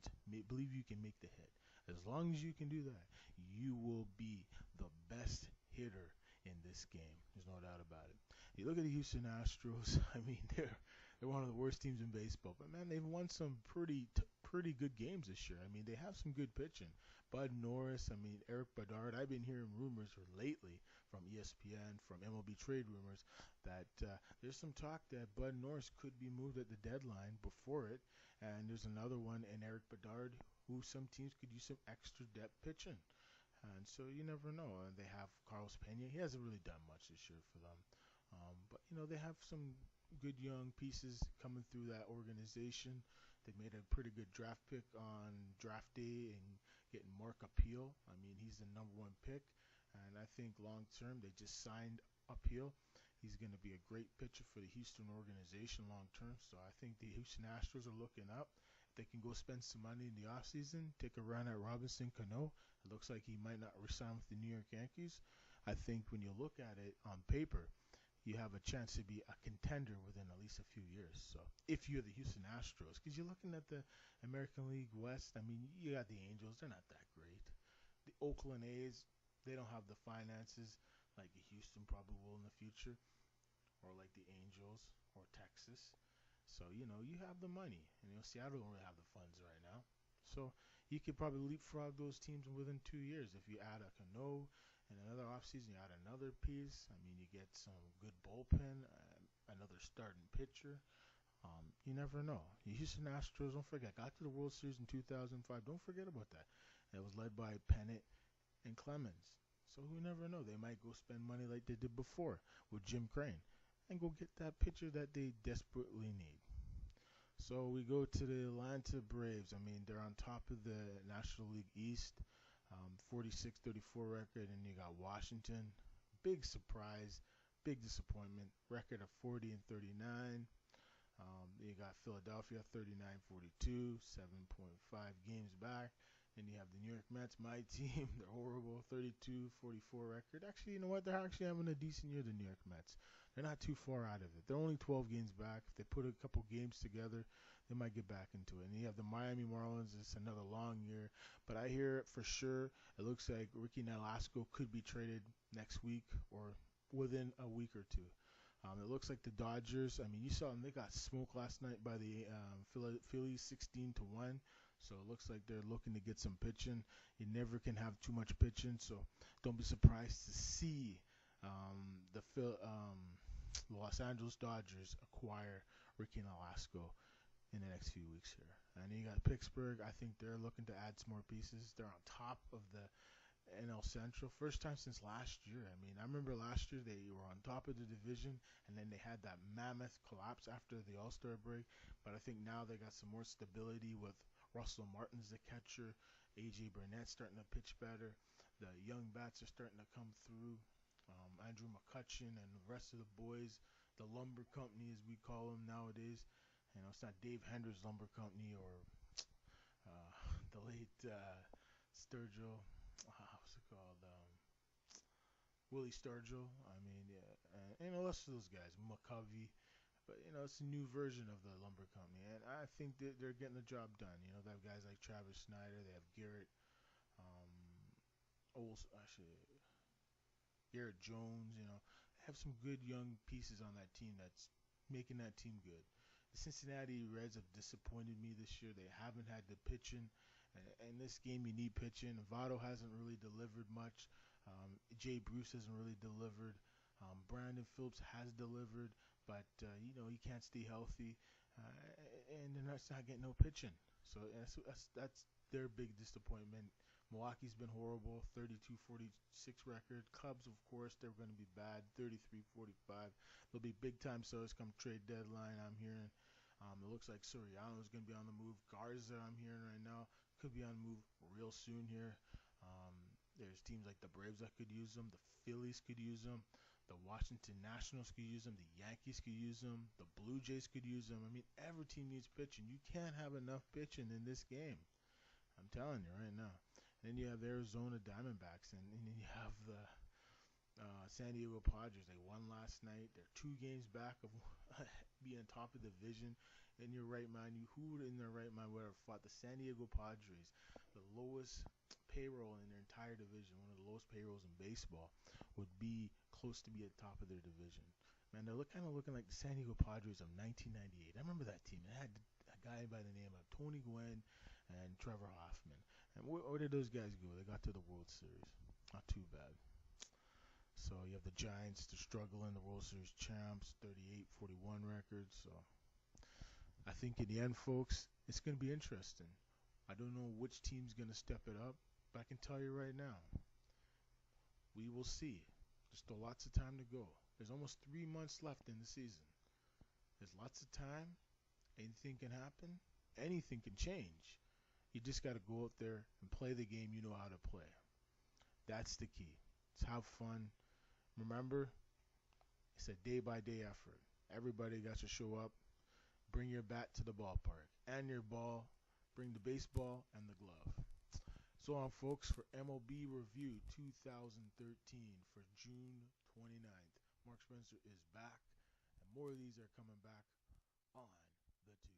difference. Believe you can make the hit. As long as you can do that, you will be the best hitter in this game. There's no doubt about it. You look at the Houston Astros. I mean, they're one of the worst teams in baseball, but man, they've won some pretty good games this year. I mean, they have some good pitching. Bud Norris, I mean, Eric Bedard. I've been hearing rumors lately from ESPN, from MLB Trade Rumors, that there's some talk that Bud Norris could be moved at the deadline before it, and there's another one in Eric Bedard, who some teams could use some extra depth pitching. And so you never know. And they have Carlos Pena. He hasn't really done much this year for them. But, they have some good young pieces coming through that organization. They made a pretty good draft pick on draft day and getting Mark Appeal. I mean, he's the number one pick. And I think long term, they just signed Appeal. He's going to be a great pitcher for the Houston organization long term. So I think the Houston Astros are looking up. If they can go spend some money in the offseason, take a run at Robinson Cano. It looks like he might not resign with the New York Yankees. I think when you look at it on paper, you have a chance to be a contender within at least a few years. So if you're the Houston Astros, because you're looking at the American League West, I mean, you got the Angels. They're not that great. The Oakland A's, they don't have the finances like the Houston probably will in the future, or like the Angels or Texas. So, you have the money. And, Seattle don't really have the funds right now. So you could probably leapfrog those teams within 2 years. If you add a Cano and another offseason, you add another piece. I mean, you get some good bullpen, another starting pitcher. You never know. The Houston Astros, don't forget, got to the World Series in 2005. Don't forget about that. It was led by Pennant and Clemens. So you never know. They might go spend money like they did before with Jim Crane and go get that pitcher that they desperately need. So we go to the Atlanta Braves. I mean, they're on top of the National League East, 46-34 record, and you got Washington. Big surprise, big disappointment. Record of 40-39. You got Philadelphia 39-42, 7.5 games back. Then you have the New York Mets, my team. They're horrible, 32-44 record. Actually, you know what? They're actually having a decent year, the New York Mets. They're not too far out of it. They're only 12 games back. If they put a couple games together, they might get back into it. And you have the Miami Marlins. It's another long year. But I hear for sure it looks like Ricky Nolasco could be traded next week or within a week or two. It looks like the Dodgers. I mean, you saw them; they got smoked last night by the Phillies, 16-1. So it looks like they're looking to get some pitching. You never can have too much pitching, so don't be surprised to see the Los Angeles Dodgers acquire Ricky Nolasco in the next few weeks here. And you got Pittsburgh. I think they're looking to add some more pieces. They're on top of the NL Central. First time since last year. I mean, I remember last year they were on top of the division, and then they had that mammoth collapse after the All-Star break. But I think now they got some more stability with Russell Martin's the catcher, A.J. Burnett starting to pitch better. The young bats are starting to come through. Andrew McCutchen and the rest of the boys, the lumber company as we call them nowadays. It's not Dave Henders Lumber Company or the late Sturgill. What's it called? Willie Sturgill. I mean, yeah, and the rest of those guys, McCovey. But, it's a new version of the lumber company, and I think that they're getting the job done. They have guys like Travis Snyder, they have Garrett, Garrett Jones. They have some good young pieces on that team that's making that team good. The Cincinnati Reds have disappointed me this year. They haven't had the pitching. In this game, you need pitching. Votto hasn't really delivered much. Jay Bruce hasn't really delivered. Brandon Phillips has delivered, but he can't stay healthy, and they're not getting no pitching. So that's their big disappointment. Milwaukee's been horrible, 32-46 record. Cubs, of course, they're going to be bad, 33-45. They'll be big time sellers come trade deadline. I'm hearing. It looks like Soriano is going to be on the move. Garza, I'm hearing right now, could be on the move real soon here. There's teams like the Braves that could use them. The Phillies could use them. The Washington Nationals could use them. The Yankees could use them. The Blue Jays could use them. I mean, every team needs pitching. You can't have enough pitching in this game. I'm telling you right now. And then you have Arizona Diamondbacks, and then you have the San Diego Padres. They won last night. They're 2 games back of being top of the division. in your right mind, who in their right mind would have fought the San Diego Padres, the lowest payroll in their entire division, one of the lowest payrolls in baseball, would be close to be at the top of their division. Man, they're kind of looking like the San Diego Padres of 1998. I remember that team. It had a guy by the name of Tony Gwynn and Trevor Hoffman. And where did those guys go? They got to the World Series. Not too bad. So you have the Giants, they're struggling, the World Series champs, 38-41 record. So I think in the end, folks, it's going to be interesting. I don't know which team's going to step it up, but I can tell you right now, we will see. There's still lots of time to go. There's almost 3 months left in the season. There's lots of time. Anything can happen. Anything can change. You just got to go out there and play the game you know how to play. That's the key. It's have fun. Remember, it's a day-by-day effort. Everybody got to show up. Bring your bat to the ballpark and your ball. Bring the baseball and the glove. So on, folks, for MLB Review 2013 for June 29th. Mark Spencer is back, and more of these are coming back on the tube.